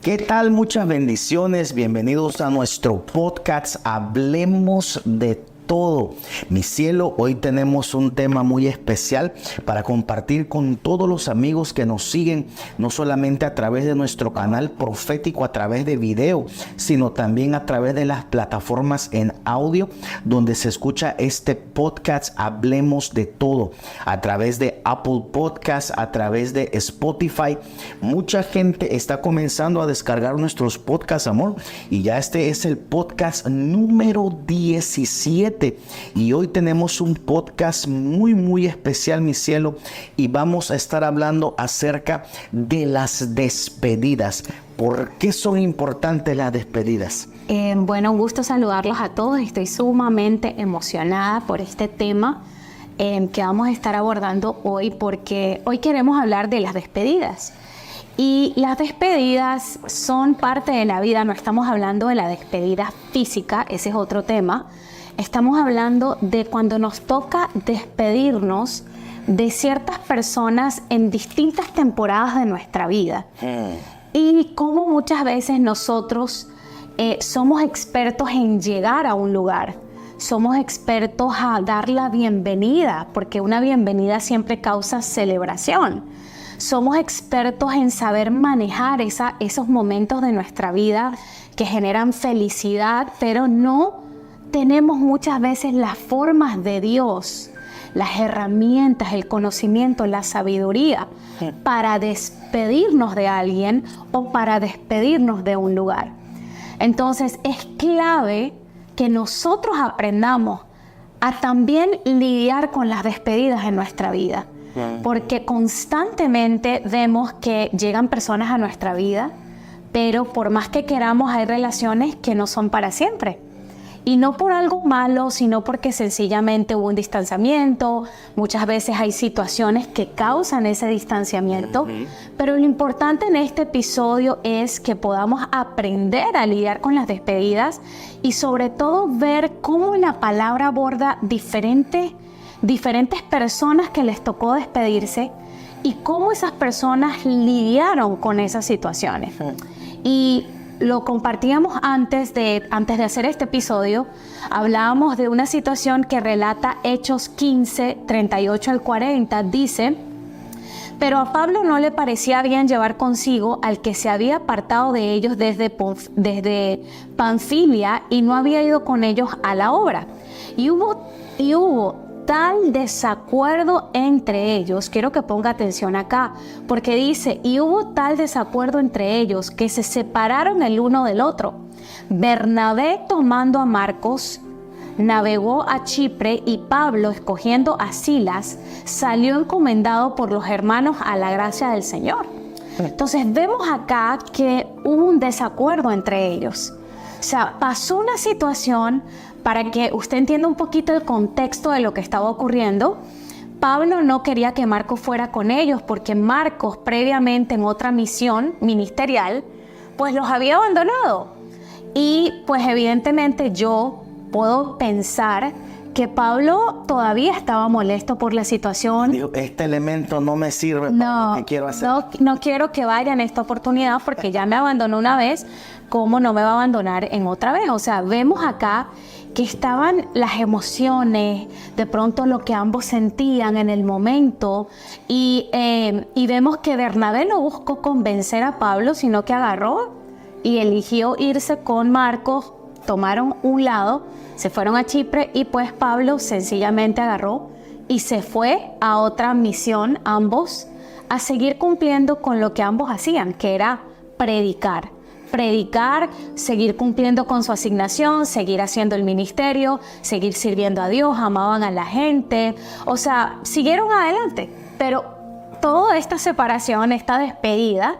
¿Qué tal? Muchas bendiciones. Bienvenidos a nuestro podcast Hablemos de Todo. Mi cielo, hoy tenemos un tema muy especial para compartir con todos los amigos que nos siguen, no solamente a través de nuestro canal profético, a través de video, sino también a través de las plataformas en audio donde se escucha este podcast Hablemos de Todo, a través de Apple Podcasts, a través de Spotify. Mucha gente está comenzando a descargar nuestros podcasts, amor, y ya este es el podcast número 17. Y hoy tenemos un podcast muy especial, mi cielo, y vamos a estar hablando acerca de las despedidas. ¿Por qué son importantes las despedidas? Bueno, un gusto saludarlos a todos. Estoy sumamente emocionada por este tema que vamos a estar abordando hoy, porque hoy queremos hablar de las despedidas. Y las despedidas son parte de la vida. No estamos hablando de la despedida física, ese es otro tema. Estamos hablando de cuando nos toca despedirnos de ciertas personas en distintas temporadas de nuestra vida. Y cómo muchas veces nosotros somos expertos en llegar a un lugar. Somos expertos a dar la bienvenida, porque una bienvenida siempre causa celebración. Somos expertos en saber manejar esos momentos de nuestra vida que generan felicidad, pero no tenemos muchas veces las formas de Dios, las herramientas, el conocimiento, la sabiduría para despedirnos de alguien o para despedirnos de un lugar. Entonces es clave que nosotros aprendamos a también lidiar con las despedidas en nuestra vida, porque constantemente vemos que llegan personas a nuestra vida, pero por más que queramos hay relaciones que no son para siempre. Y no por algo malo, sino porque sencillamente hubo un distanciamiento. Muchas veces hay situaciones que causan ese distanciamiento. Pero lo importante en este episodio es que podamos aprender a lidiar con las despedidas y sobre todo ver cómo la palabra aborda diferentes personas que les tocó despedirse y cómo esas personas lidiaron con esas situaciones. Y lo compartíamos antes de hacer este episodio. Hablábamos de una situación que relata Hechos 15, 38 al 40. Dice: pero a Pablo no le parecía bien llevar consigo al que se había apartado de ellos desde Panfilia y no había ido con ellos a la obra. Y hubo tal desacuerdo entre ellos, quiero que ponga atención acá, porque dice, y hubo tal desacuerdo entre ellos que se separaron el uno del otro. Bernabé, tomando a Marcos, navegó a Chipre, y Pablo, escogiendo a Silas, salió encomendado por los hermanos a la gracia del Señor. Entonces vemos acá que hubo un desacuerdo entre ellos. O sea, pasó una situación. Para que usted entienda un poquito el contexto de lo que estaba ocurriendo, Pablo no quería que Marcos fuera con ellos, porque Marcos previamente en otra misión ministerial, pues los había abandonado. Y pues evidentemente yo puedo pensar que Pablo todavía estaba molesto por la situación. Digo, este elemento no me sirve para lo que quiero hacer. No quiero que vaya en esta oportunidad porque ya me abandonó una vez, ¿cómo no me va a abandonar en otra vez? O sea, vemos acá que estaban las emociones, de pronto lo que ambos sentían en el momento, y vemos que Bernabé no buscó convencer a Pablo, sino que agarró y eligió irse con Marcos. Tomaron un lado, se fueron a Chipre, y pues Pablo sencillamente agarró y se fue a otra misión, ambos, a seguir cumpliendo con lo que ambos hacían, que era predicar, seguir cumpliendo con su asignación, seguir haciendo el ministerio, seguir sirviendo a Dios, amaban a la gente, o sea, siguieron adelante. Pero toda esta separación, esta despedida,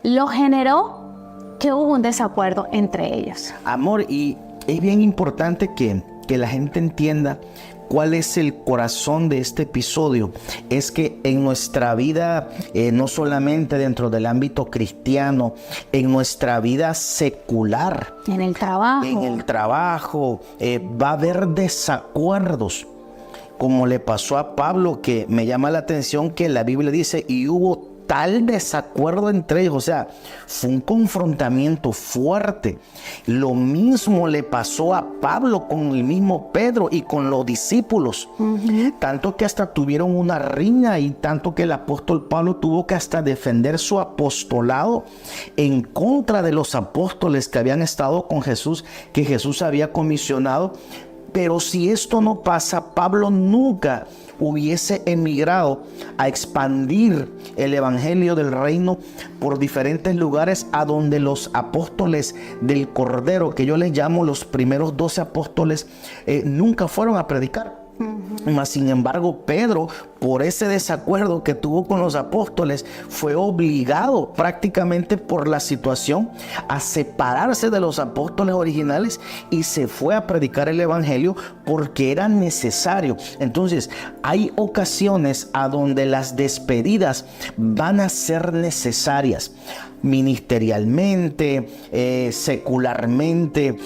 lo generó que hubo un desacuerdo entre ellos. Amor, y es bien importante que la gente entienda cuál es el corazón de este episodio. Es que en nuestra vida, no solamente dentro del ámbito cristiano, en nuestra vida secular, en el trabajo, va a haber desacuerdos, como le pasó a Pablo, que me llama la atención que la Biblia dice, y hubo tal desacuerdo entre ellos. O sea, fue un confrontamiento fuerte. Lo mismo le pasó a Pablo con el mismo Pedro y con los discípulos. Tanto que hasta tuvieron una riña y tanto que el apóstol Pablo tuvo que hasta defender su apostolado en contra de los apóstoles que habían estado con Jesús, que Jesús había comisionado. Pero si esto no pasa, Pablo nunca hubiese emigrado a expandir el evangelio del reino por diferentes lugares a donde los apóstoles del Cordero, que yo les llamo los primeros 12 apóstoles, nunca fueron a predicar. Mas, sin embargo, Pedro, por ese desacuerdo que tuvo con los apóstoles, fue obligado prácticamente por la situación a separarse de los apóstoles originales y se fue a predicar el evangelio porque era necesario. Entonces, hay ocasiones a donde las despedidas van a ser necesarias. Ministerialmente, secularmente,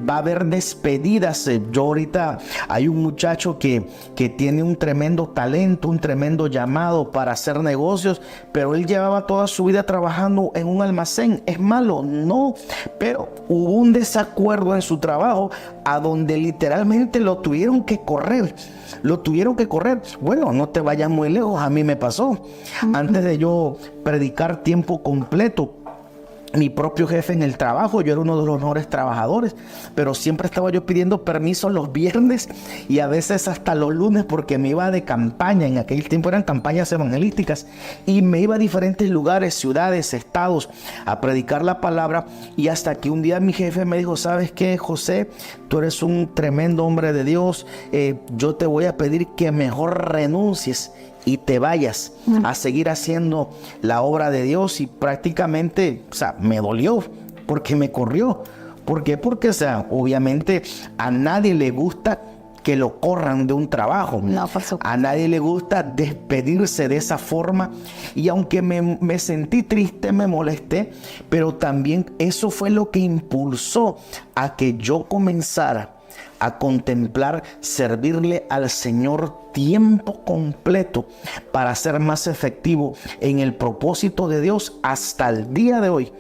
va a haber despedidas. Yo ahorita hay un muchacho que tiene un tremendo talento, un tremendo llamado para hacer negocios, pero él llevaba toda su vida trabajando en un almacén. ¿Es malo? No, pero hubo un desacuerdo en su trabajo a donde literalmente lo tuvieron que correr. Bueno, no te vayas muy lejos, a mí me pasó. Antes de yo predicar tiempo completo, mi propio jefe en el trabajo, yo era uno de los mejores trabajadores, pero siempre estaba yo pidiendo permiso los viernes y a veces hasta los lunes porque me iba de campaña. En aquel tiempo eran campañas evangelísticas y me iba a diferentes lugares, ciudades, estados a predicar la palabra, y hasta que un día mi jefe me dijo: ¿sabes qué, José? Tú eres un tremendo hombre de Dios, yo te voy a pedir que mejor renuncies y te vayas a seguir haciendo la obra de Dios. Y prácticamente, o sea, me dolió porque me corrió. ¿Por qué? Porque, o sea, obviamente a nadie le gusta que lo corran de un trabajo. No, por supuesto. A nadie le gusta despedirse de esa forma. Y aunque me sentí triste, me molesté, pero también eso fue lo que impulsó a que yo comenzara a contemplar servirle al Señor tiempo completo para ser más efectivo en el propósito de Dios. Hasta el día de hoy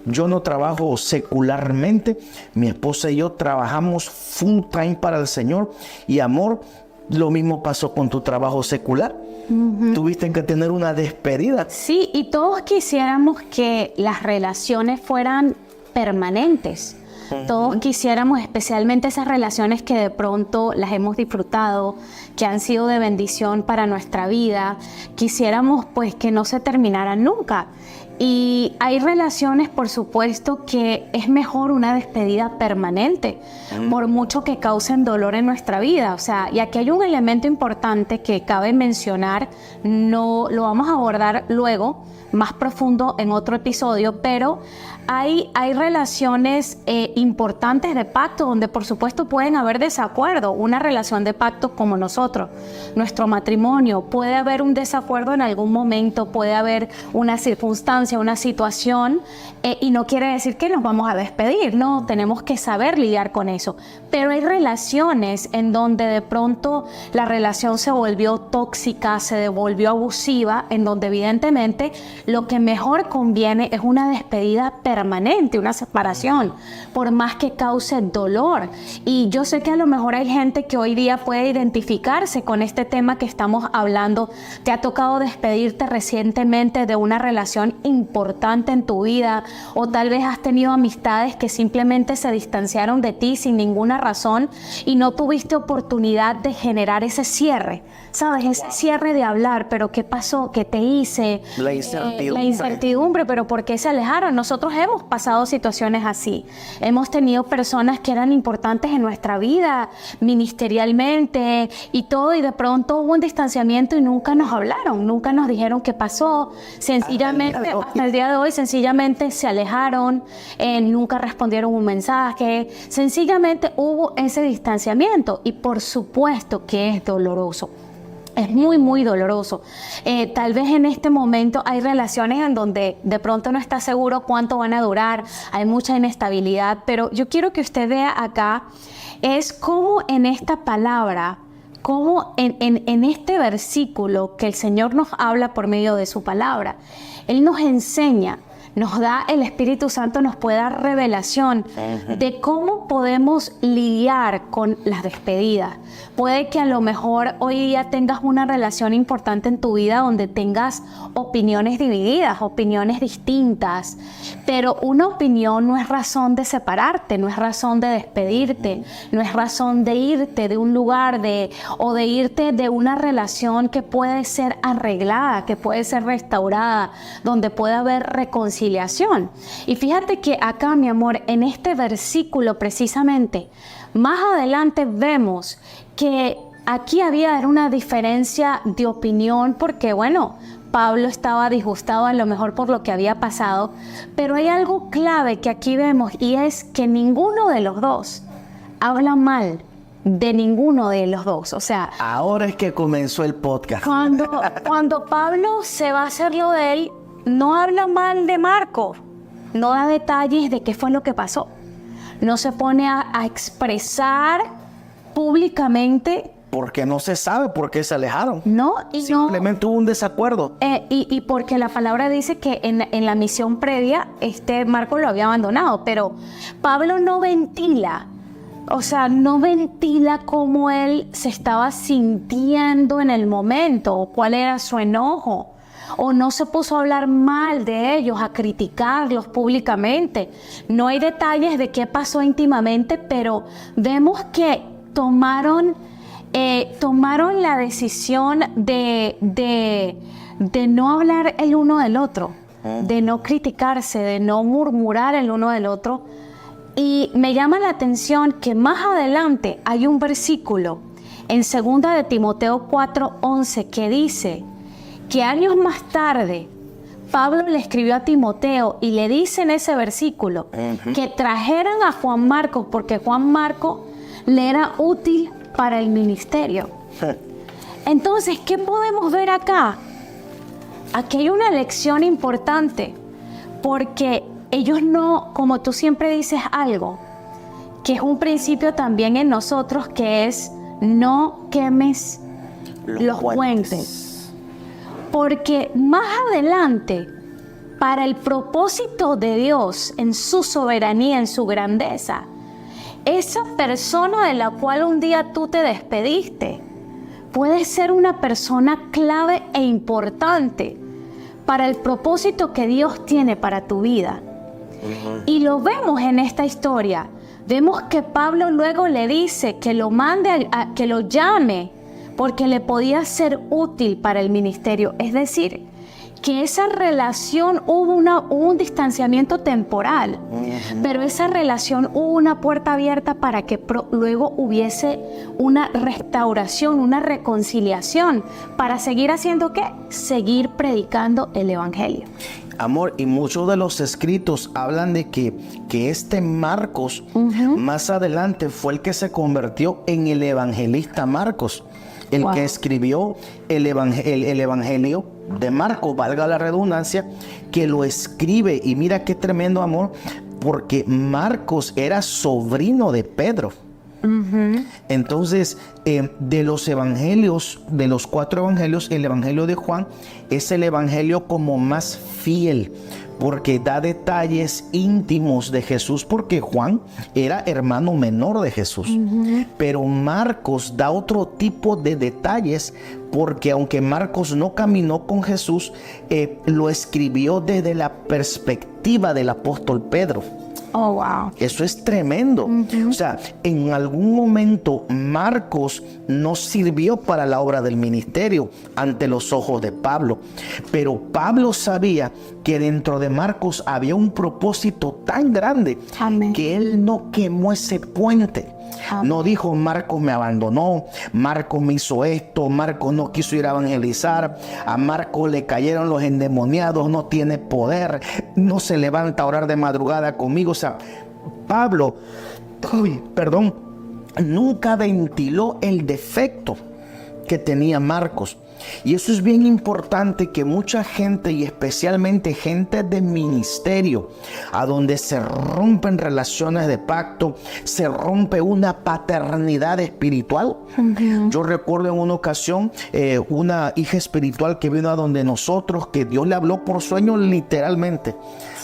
yo no trabajo secularmente, mi esposa y yo trabajamos full time para el Señor. Y amor, lo mismo pasó con tu trabajo secular. Tuviste que tener una despedida. Sí, y todos quisiéramos que las relaciones fueran permanentes. Todos quisiéramos, especialmente esas relaciones que de pronto las hemos disfrutado, que han sido de bendición para nuestra vida, quisiéramos pues que no se terminaran nunca. Y hay relaciones, por supuesto, que es mejor una despedida permanente, por mucho que causen dolor en nuestra vida. O sea, y aquí hay un elemento importante que cabe mencionar, no lo vamos a abordar luego, más profundo en otro episodio, pero hay relaciones importantes de pacto donde por supuesto pueden haber desacuerdo. Una relación de pacto como nosotros, nuestro matrimonio, puede haber un desacuerdo en algún momento, puede haber una circunstancia, una situación, y no quiere decir que nos vamos a despedir, no, tenemos que saber lidiar con eso. Pero hay relaciones en donde de pronto la relación se volvió tóxica, se volvió abusiva, en donde evidentemente lo que mejor conviene es una despedida permanente, una separación, por más que cause dolor. Y yo sé que a lo mejor hay gente que hoy día puede identificarse con este tema que estamos hablando. Te ha tocado despedirte recientemente de una relación importante en tu vida, o tal vez has tenido amistades que simplemente se distanciaron de ti sin ninguna razón y no tuviste oportunidad de generar ese cierre, ¿sabes? Ese cierre de hablar, pero ¿qué pasó? ¿Qué te hice? La incertidumbre. La incertidumbre, pero ¿por qué se alejaron? Nosotros hemos pasado situaciones así. Hemos tenido personas que eran importantes en nuestra vida, ministerialmente y todo, y de pronto hubo un distanciamiento y nunca nos hablaron, nunca nos dijeron qué pasó. Sencillamente, hasta el día de hoy, sencillamente se alejaron, nunca respondieron un mensaje, sencillamente hubo ese distanciamiento, y por supuesto que es doloroso. Es muy, muy doloroso. Tal vez en este momento hay relaciones en donde de pronto no está seguro cuánto van a durar, hay mucha inestabilidad, pero yo quiero que usted vea acá es cómo en esta palabra cómo en este versículo que el Señor nos habla por medio de su palabra, Él nos enseña, nos da el Espíritu Santo, nos puede dar revelación de cómo podemos lidiar con las despedidas. Puede que a lo mejor hoy día tengas una relación importante en tu vida donde tengas opiniones divididas, opiniones distintas, pero una opinión no es razón de separarte, no es razón de despedirte, no es razón de irte de un lugar o de irte de una relación que puede ser arreglada, que puede ser restaurada, donde puede haber reconciliación. Y fíjate que acá, mi amor, en este versículo precisamente, más adelante vemos que aquí era una diferencia de opinión porque, bueno, Pablo estaba disgustado a lo mejor por lo que había pasado, pero hay algo clave que aquí vemos y es que ninguno de los dos habla mal de ninguno de los dos. O sea, ahora es que comenzó el podcast. Cuando Pablo se va a hacer lo de él, no habla mal de Marco, no da detalles de qué fue lo que pasó. No se pone a expresar públicamente. Porque no se sabe por qué se alejaron. Simplemente hubo un desacuerdo. Y porque la palabra dice que en la misión previa, Marco lo había abandonado, pero Pablo no ventila. O sea, no ventila cómo él se estaba sintiendo en el momento, o cuál era su enojo. O no se puso a hablar mal de ellos, a criticarlos públicamente. No hay detalles de qué pasó íntimamente, pero vemos que tomaron la decisión de no hablar el uno del otro, de no criticarse, de no murmurar el uno del otro. Y me llama la atención que más adelante hay un versículo en 2 de Timoteo 4:11 que dice que años más tarde Pablo le escribió a Timoteo y le dice en ese versículo que trajeran a Juan Marcos porque Juan Marcos le era útil para el ministerio. Entonces, ¿qué podemos ver acá? Aquí hay una lección importante porque ellos no, como tú siempre dices algo, que es un principio también en nosotros, que es no quemes los puentes. Porque más adelante, para el propósito de Dios, en su soberanía, en su grandeza, esa persona de la cual un día tú te despediste, puede ser una persona clave e importante para el propósito que Dios tiene para tu vida. Y lo vemos en esta historia. Vemos que Pablo luego le dice que lo mande, que lo llame, porque le podía ser útil para el ministerio. Es decir, que esa relación hubo un distanciamiento temporal, pero esa relación hubo una puerta abierta para que luego hubiese una restauración, una reconciliación, para seguir haciendo ¿qué? Seguir predicando el evangelio. Amor, y muchos de los escritos hablan de que este Marcos más adelante fue el que se convirtió en el evangelista Marcos. El que escribió el evangelio de Marcos, valga la redundancia, que lo escribe. Y mira qué tremendo, amor, porque Marcos era sobrino de Pedro. Entonces, de los evangelios, de los 4 evangelios, el evangelio de Juan es el evangelio como más fiel, porque da detalles íntimos de Jesús, porque Juan era hermano menor de Jesús. Pero Marcos da otro tipo de detalles, porque aunque Marcos no caminó con Jesús, lo escribió desde la perspectiva del apóstol Pedro. Oh, wow. Eso es tremendo. O sea, en algún momento Marcos no sirvió para la obra del ministerio ante los ojos de Pablo. Pero Pablo sabía que dentro de Marcos había un propósito tan grande que él no quemó ese puente. No dijo, Marcos me abandonó, Marcos me hizo esto, Marcos no quiso ir a evangelizar, a Marcos le cayeron los endemoniados, no tiene poder, no se levanta a orar de madrugada conmigo. O sea, Pablo, nunca ventiló el defecto que tenía Marcos. Y eso es bien importante, que mucha gente, y especialmente gente de ministerio, a donde se rompen relaciones de pacto, se rompe una paternidad espiritual. Yo recuerdo en una ocasión una hija espiritual que vino a donde nosotros, que Dios le habló por sueño literalmente,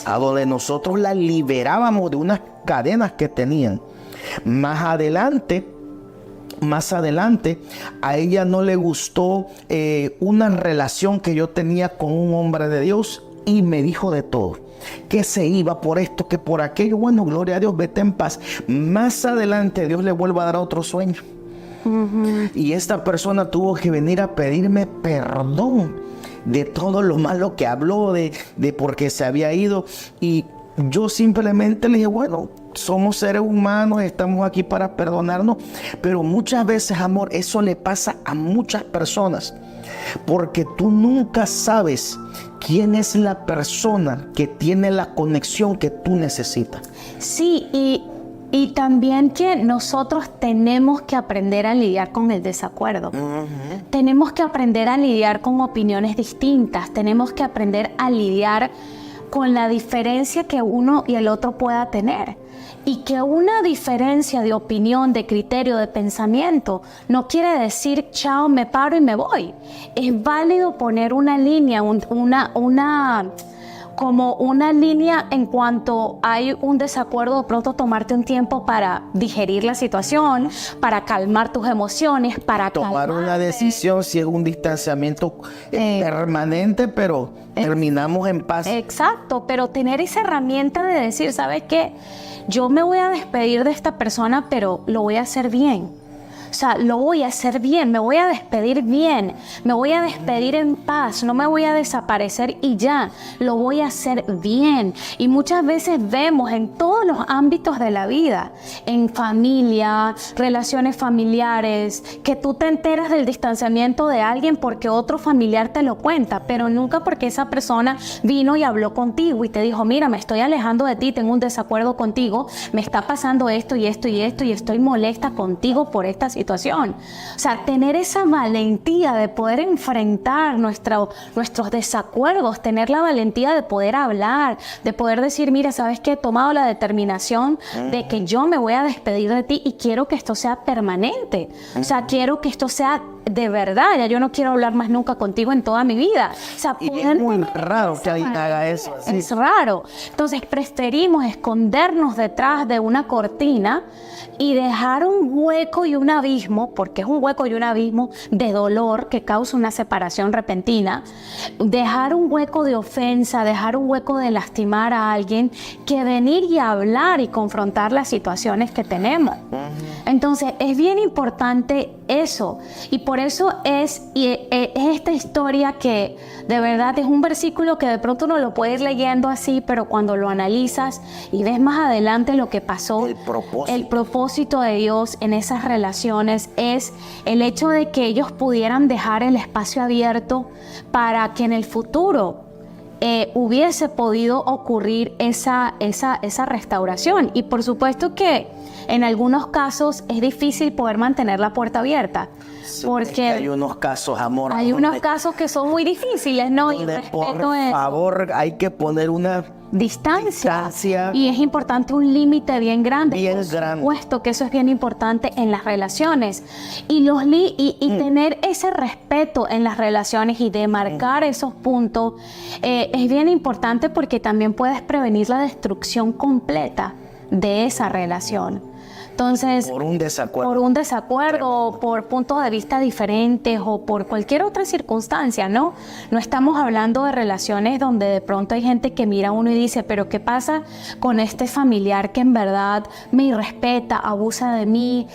a donde nosotros la liberábamos de unas cadenas que tenían. Más adelante, a ella no le gustó una relación que yo tenía con un hombre de Dios, y me dijo de todo, que se iba por esto, que por aquello. Bueno, gloria a Dios, vete en paz. Más adelante Dios le vuelve a dar otro sueño. Y esta persona tuvo que venir a pedirme perdón de todo lo malo que habló, de porque se había ido. Y yo simplemente le dije, bueno, somos seres humanos, estamos aquí para perdonarnos. Pero muchas veces, amor, eso le pasa a muchas personas, porque tú nunca sabes quién es la persona que tiene la conexión que tú necesitas. Sí, y también que nosotros tenemos que aprender a lidiar con el desacuerdo. Tenemos que aprender a lidiar con opiniones distintas. Tenemos que aprender a lidiar con la diferencia que uno y el otro pueda tener. Y que una diferencia de opinión, de criterio, de pensamiento, no quiere decir chao, me paro y me voy. Es válido poner una línea, como una línea en cuanto hay un desacuerdo, de pronto tomarte un tiempo para digerir la situación, para calmar tus emociones, para tomar una decisión, si es un distanciamiento permanente, pero terminamos en paz. Exacto, pero tener esa herramienta de decir, ¿sabes qué? Yo me voy a despedir de esta persona, pero lo voy a hacer bien. O sea, lo voy a hacer bien, me voy a despedir bien, me voy a despedir en paz, no me voy a desaparecer y ya, lo voy a hacer bien. Y muchas veces vemos en todos los ámbitos de la vida, en familia, relaciones familiares, que tú te enteras del distanciamiento de alguien porque otro familiar te lo cuenta, pero nunca porque esa persona vino y habló contigo y te dijo, mira, me estoy alejando de ti, tengo un desacuerdo contigo, me está pasando esto y esto y esto y estoy molesta contigo por esta situación. O sea, tener esa valentía de poder enfrentar nuestros desacuerdos, tener la valentía de poder hablar, de poder decir, mira, ¿sabes qué? He tomado la determinación de que yo me voy a despedir de ti y quiero que esto sea permanente. O sea, quiero que esto sea de verdad, ya yo no quiero hablar más nunca contigo en toda mi vida. O sea, y es muy raro que alguien haga eso. Así. Es raro. Entonces preferimos escondernos detrás de una cortina y dejar un hueco y un abismo, porque es un hueco y un abismo de dolor que causa una separación repentina, dejar un hueco de ofensa, dejar un hueco de lastimar a alguien, que venir y hablar y confrontar las situaciones que tenemos. Entonces es bien importante eso, y por eso es esta historia que de verdad es un versículo que de pronto uno lo puede ir leyendo así, pero cuando lo analizas y ves más adelante lo que pasó, el propósito de Dios en esas relaciones es el hecho de que ellos pudieran dejar el espacio abierto para que en el futuro hubiese podido ocurrir esa restauración. Y por supuesto que en algunos casos es difícil poder mantener la puerta abierta. Porque hay unos casos, amor. Hay unos casos que son muy difíciles, ¿no? Y por favor, hay que poner una distancia. Y es importante un límite bien grande. Bien grande. Puesto que eso es bien importante en las relaciones. Y tener ese respeto en las relaciones y demarcar esos puntos es bien importante, porque también puedes prevenir la destrucción completa de esa relación. Entonces, por un desacuerdo, por puntos de vista diferentes o por cualquier otra circunstancia, ¿no? No estamos hablando de relaciones donde de pronto hay gente que mira a uno y dice, pero ¿qué pasa con este familiar que en verdad me irrespeta, abusa de mí,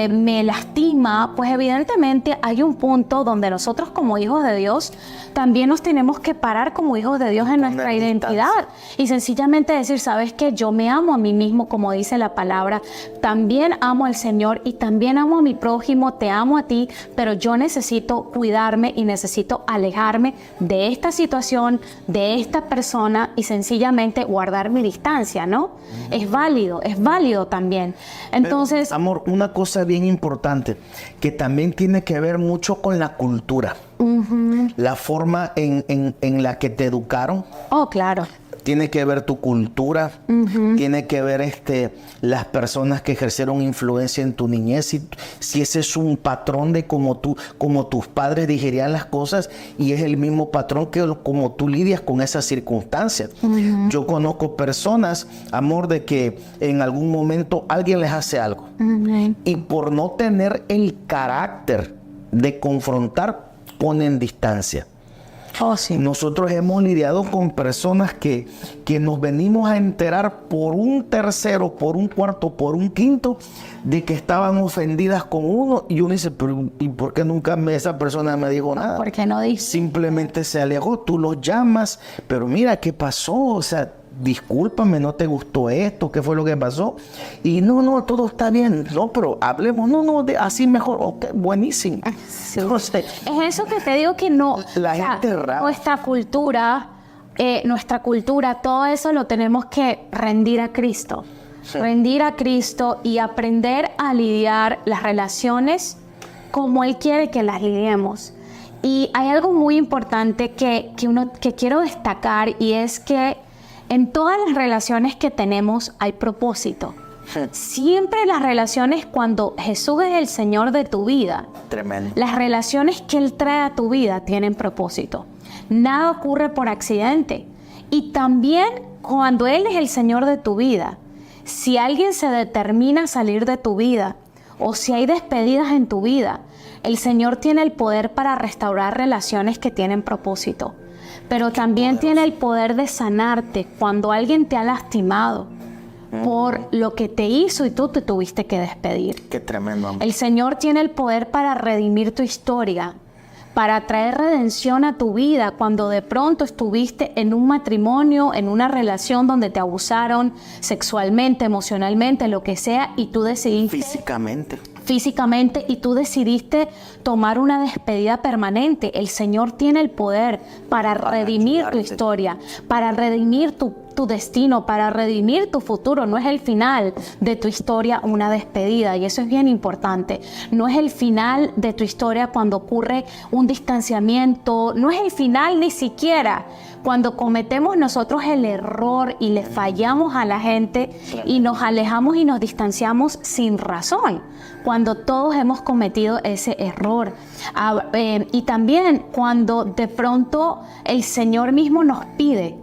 me lastima? Pues evidentemente hay un punto donde nosotros como hijos de Dios también nos tenemos que parar como hijos de Dios en nuestra identidad y sencillamente decir, ¿sabes qué? Yo me amo a mí mismo, como dice la palabra. también amo al Señor y también amo a mi prójimo, te amo a ti, pero yo necesito cuidarme y necesito alejarme de esta situación, de esta persona y sencillamente guardar mi distancia, ¿no? Es válido también. Entonces, pero, amor, una cosa bien importante que también tiene que ver mucho con la cultura, la forma en la que te educaron. oh, claro. Tiene que ver tu cultura, tiene que ver las personas que ejercieron influencia en tu niñez, si ese es un patrón de como tus padres digerían las cosas y es el mismo patrón que como tú lidias con esas circunstancias. Yo conozco personas, amor, de que en algún momento alguien les hace algo y por no tener el carácter de confrontar, ponen distancia. Oh, sí. Nosotros hemos lidiado con personas que nos venimos a enterar por un tercero, por un cuarto, por un quinto, de que estaban ofendidas con uno. Y uno dice, pero ¿y por qué nunca esa persona me dijo nada? ¿Por qué no dice? Simplemente se alejó, tú los llamas, pero mira, ¿qué pasó? O sea, discúlpame, ¿no te gustó esto? ¿Qué fue lo que pasó? Y no, todo está bien. No, pero hablemos, así mejor. Ok, buenísimo. Sí. Entonces, es eso que te digo que no. La gente es rara. Nuestra cultura, todo eso lo tenemos que rendir a Cristo. Sí. Rendir a Cristo y aprender a lidiar las relaciones como Él quiere que las lidiemos. Y hay algo muy importante que quiero destacar y es que en todas las relaciones que tenemos hay propósito. Siempre las relaciones, cuando Jesús es el Señor de tu vida, tremendo. Las relaciones que Él trae a tu vida tienen propósito. Nada ocurre por accidente. Y también cuando Él es el Señor de tu vida, si alguien se determina a salir de tu vida o si hay despedidas en tu vida, el Señor tiene el poder para restaurar relaciones que tienen propósito. Pero también tiene el poder de sanarte cuando alguien te ha lastimado por lo que te hizo y tú te tuviste que despedir. Qué tremendo, amor. El Señor tiene el poder para redimir tu historia, para traer redención a tu vida cuando de pronto estuviste en un matrimonio, en una relación donde te abusaron sexualmente, emocionalmente, lo que sea, y tú decidiste... físicamente y tú decidiste tomar una despedida permanente. El Señor tiene el poder para redimir tu historia, para redimir tu destino, para redimir tu futuro. No es el final de tu historia una despedida, y eso es bien importante. No es el final de tu historia cuando ocurre un distanciamiento, no es el final ni siquiera cuando cometemos nosotros el error y le fallamos a la gente y nos alejamos y nos distanciamos sin razón, cuando todos hemos cometido ese error. Y también cuando de pronto el Señor mismo nos pide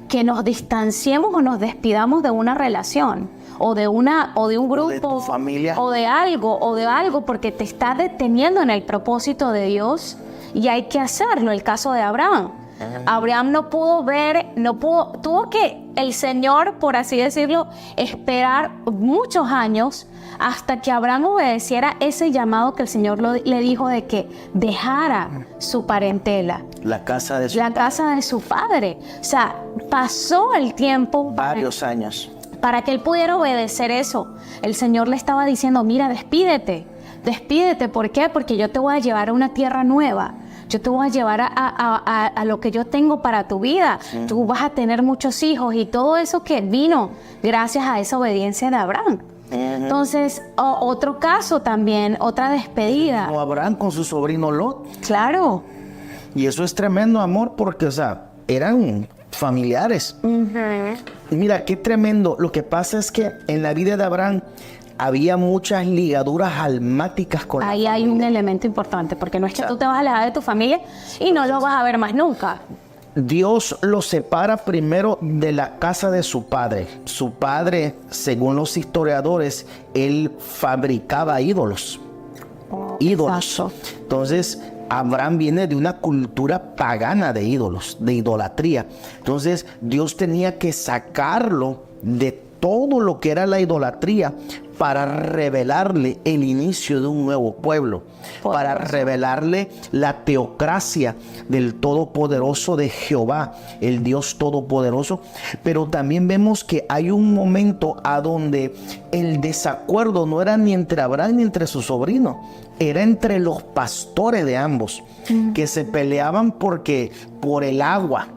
que nos distanciemos o nos despidamos de una relación o de un grupo, o de tu familia, o de algo, porque te está deteniendo en el propósito de Dios, y hay que hacerlo. El caso de Abraham. Abraham tuvo que el Señor, por así decirlo, esperar muchos años hasta que Abraham obedeciera ese llamado que el Señor le dijo de que dejara su parentela. La casa de su padre. O sea, pasó el tiempo. Varios años. Para que él pudiera obedecer eso. El Señor le estaba diciendo, mira, despídete. ¿Por qué? Porque yo te voy a llevar a una tierra nueva. Yo te voy a llevar a lo que yo tengo para tu vida. Sí. Tú vas a tener muchos hijos y todo eso que vino gracias a esa obediencia de Abraham. Entonces, otro caso también, otra despedida. Como Abraham con su sobrino Lot. Claro. Y eso es tremendo, amor, porque, o sea, eran familiares. Y mira, qué tremendo. Lo que pasa es que en la vida de Abraham había muchas ligaduras almáticas con ahí hay un elemento importante, porque no es que tú te vas a alejar de tu familia y no lo vas a ver más nunca. Dios lo separa primero de la casa de su padre. Su padre, según los historiadores, él fabricaba ídolos. Ídolos. Entonces, Abraham viene de una cultura pagana de ídolos, de idolatría. Entonces, Dios tenía que sacarlo de todo lo que era la idolatría para revelarle el inicio de un nuevo pueblo, para revelarle la teocracia del Todopoderoso de Jehová, el Dios Todopoderoso. Pero también vemos que hay un momento a donde el desacuerdo no era ni entre Abraham ni entre su sobrino, era entre los pastores de ambos, que se peleaban por el agua,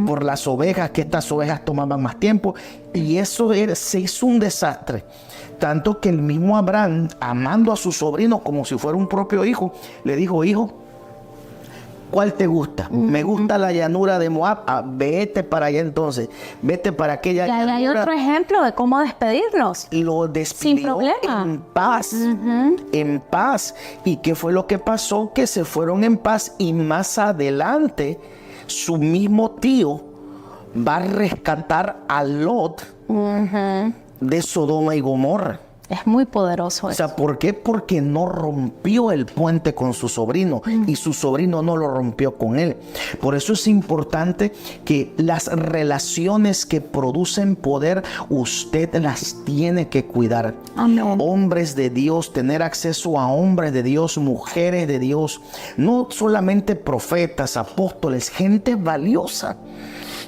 por las ovejas, que estas ovejas tomaban más tiempo, y eso se hizo un desastre. Tanto que el mismo Abraham, amando a su sobrino como si fuera un propio hijo, le dijo: hijo, ¿cuál te gusta? Me gusta la llanura de Moab. Vete para allá entonces. Vete para aquella llanura. Hay otro ejemplo de cómo despedirnos. Lo despidió sin problema. en paz. En paz. ¿Y qué fue lo que pasó? Que se fueron en paz, y más adelante su mismo tío va a rescatar a Lot de Sodoma y Gomorra. Es muy poderoso O eso. sea, ¿por qué? Porque no rompió el puente con su sobrino, y su sobrino no lo rompió con él. Por eso es importante que las relaciones que producen poder, usted las tiene que cuidar. Amén. Hombres de Dios, tener acceso a hombres de Dios, mujeres de Dios, no solamente profetas, apóstoles, gente valiosa.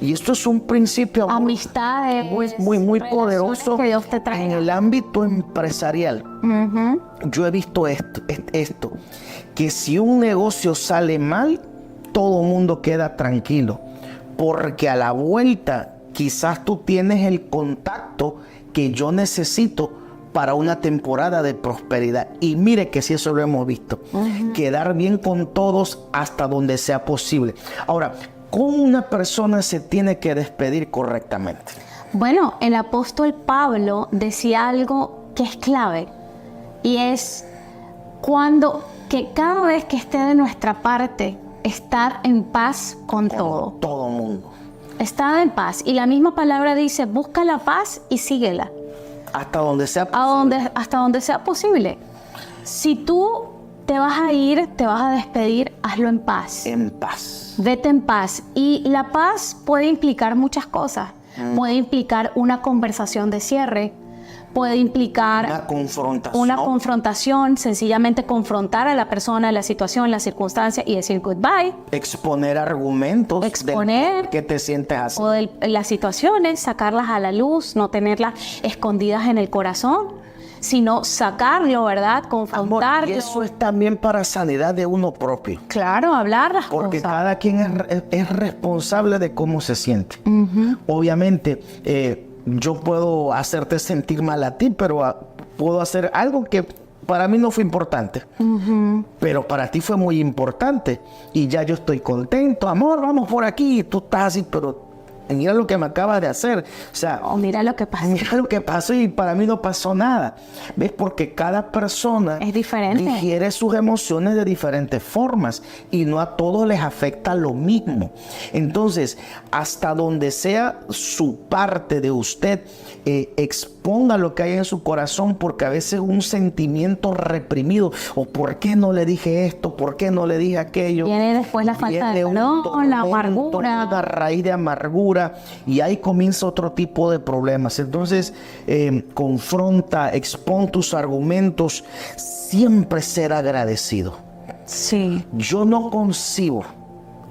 Y esto es un principio Amistades, muy relaciones poderoso que Dios te en trae. el ámbito empresarial. Yo he visto esto, que si un negocio sale mal, todo el mundo queda tranquilo, porque a la vuelta quizás tú tienes el contacto que yo necesito para una temporada de prosperidad. Y mire que si eso lo hemos visto, quedar bien con todos hasta donde sea posible. Ahora, ¿cómo una persona se tiene que despedir correctamente? Bueno, el apóstol Pablo decía algo que es clave, y es que cada vez que esté de nuestra parte, estar en paz con todo. Todo mundo. Estar en paz. Y la misma palabra dice: busca la paz y síguela. Hasta donde sea posible. Hasta donde sea posible. Si tú te vas a ir, te vas a despedir, hazlo en paz. En paz. Vete en paz. Y la paz puede implicar muchas cosas. Puede implicar una conversación de cierre. Puede implicar una confrontación, sencillamente confrontar a la persona, la situación, la circunstancia y decir goodbye. Exponer argumentos. Exponer. Que te sientes así. O de las situaciones, sacarlas a la luz, no tenerlas escondidas en el corazón, sino sacarlo, ¿verdad? Confrontarlo. Amor, y eso es también para sanidad de uno propio. Claro, hablar las Porque cosas. cada quien es responsable de cómo se siente. Obviamente, yo puedo hacerte sentir mal a ti, pero puedo hacer algo que para mí no fue importante. Pero para ti fue muy importante. Y ya yo estoy contento. Amor, vamos por aquí. Y tú estás así, pero mira lo que me acabas de hacer. O sea, Mira lo que pasa. mira lo que pasó, y para mí no pasó nada. ¿Ves? Porque cada persona Es diferente. digiere sus emociones de diferentes formas, y no a todos les afecta lo mismo. Entonces, hasta donde sea su parte de usted, exponga lo que hay en su corazón, porque a veces un sentimiento reprimido, o ¿por qué no le dije esto? ¿Por qué no le dije aquello? Viene después la falta de perdón, la amargura. Una raíz de amargura, y ahí comienza otro tipo de problemas. Entonces, confronta, expon tus argumentos, siempre ser agradecido. Sí. Yo no concibo,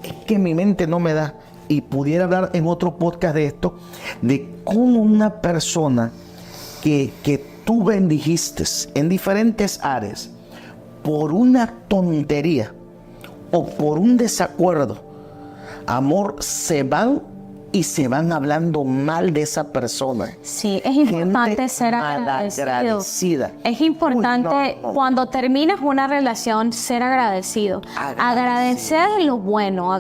es que mi mente no me da, y pudiera hablar en otro podcast de esto, de cómo una persona que tú bendijiste en diferentes áreas, por una tontería o por un desacuerdo, amor, se van y se van hablando mal de esa persona. Sí, es importante Gente ser agradecido. malagradecida. Es importante Uy, no. cuando terminas una relación ser agradecido. Agradecer lo bueno,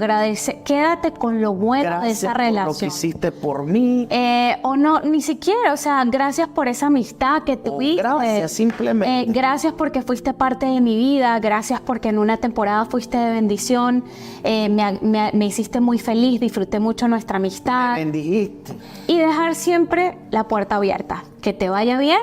quédate con lo bueno de Gracias esa por lo que relación. hiciste por mí. O no, ni siquiera, o sea, gracias por esa amistad que tuviste. Gracias, simplemente. Gracias porque fuiste parte de mi vida, gracias porque en una temporada fuiste de bendición, me hiciste muy feliz, disfruté mucho nuestra amistad. Me bendijiste. Y dejar siempre la puerta abierta. Que te vaya bien,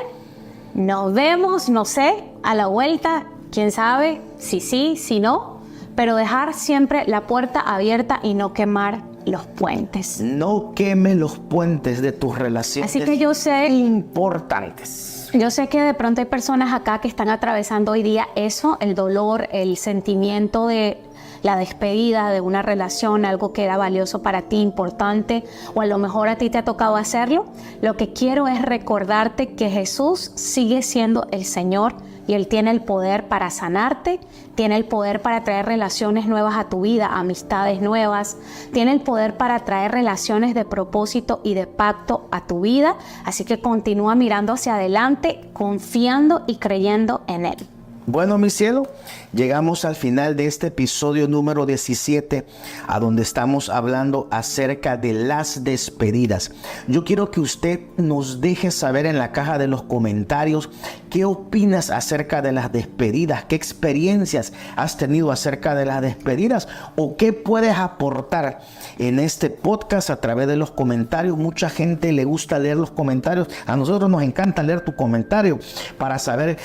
nos vemos, no sé, a la vuelta, quién sabe, si sí, si no. pero dejar siempre la puerta abierta y no quemar los puentes. No queme los puentes de tus relaciones. Así que yo sé importantes. Yo sé que de pronto hay personas acá que están atravesando hoy día eso, el dolor, el sentimiento de la despedida de una relación, algo que era valioso para ti, importante, o a lo mejor a ti te ha tocado hacerlo. Lo que quiero es recordarte que Jesús sigue siendo el Señor y Él tiene el poder para sanarte, tiene el poder para traer relaciones nuevas a tu vida, amistades nuevas, tiene el poder para traer relaciones de propósito y de pacto a tu vida. Así que continúa mirando hacia adelante, confiando y creyendo en Él. Bueno, mi cielo, llegamos al final de este episodio número 17, a donde estamos hablando acerca de las despedidas. Yo quiero que usted nos deje saber en la caja de los comentarios qué opinas acerca de las despedidas, qué experiencias has tenido acerca de las despedidas o qué puedes aportar en este podcast a través de los comentarios. Mucha gente le gusta leer los comentarios. A nosotros nos encanta leer tu comentario para saber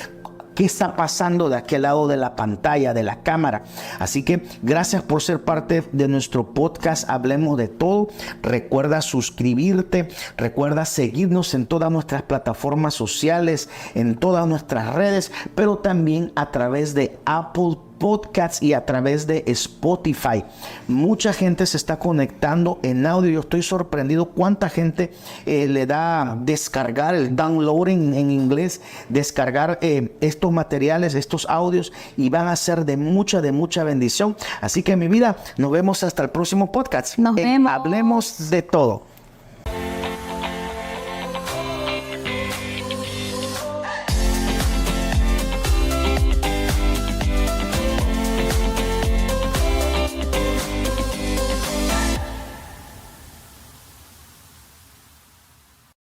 qué está pasando de aquel lado de la pantalla, de la cámara. Así que gracias por ser parte de nuestro podcast Hablemos de Todo. Recuerda suscribirte, recuerda seguirnos en todas nuestras plataformas sociales, en todas nuestras redes, pero también a través de Apple Podcasts y a través de Spotify. Mucha gente se está conectando en audio. Yo estoy sorprendido cuánta gente le da descargar, el downloading en inglés, descargar estos materiales, estos audios, y van a ser de mucha bendición. Así que mi vida, nos vemos hasta el próximo podcast. Nos vemos. Hablemos de Todo.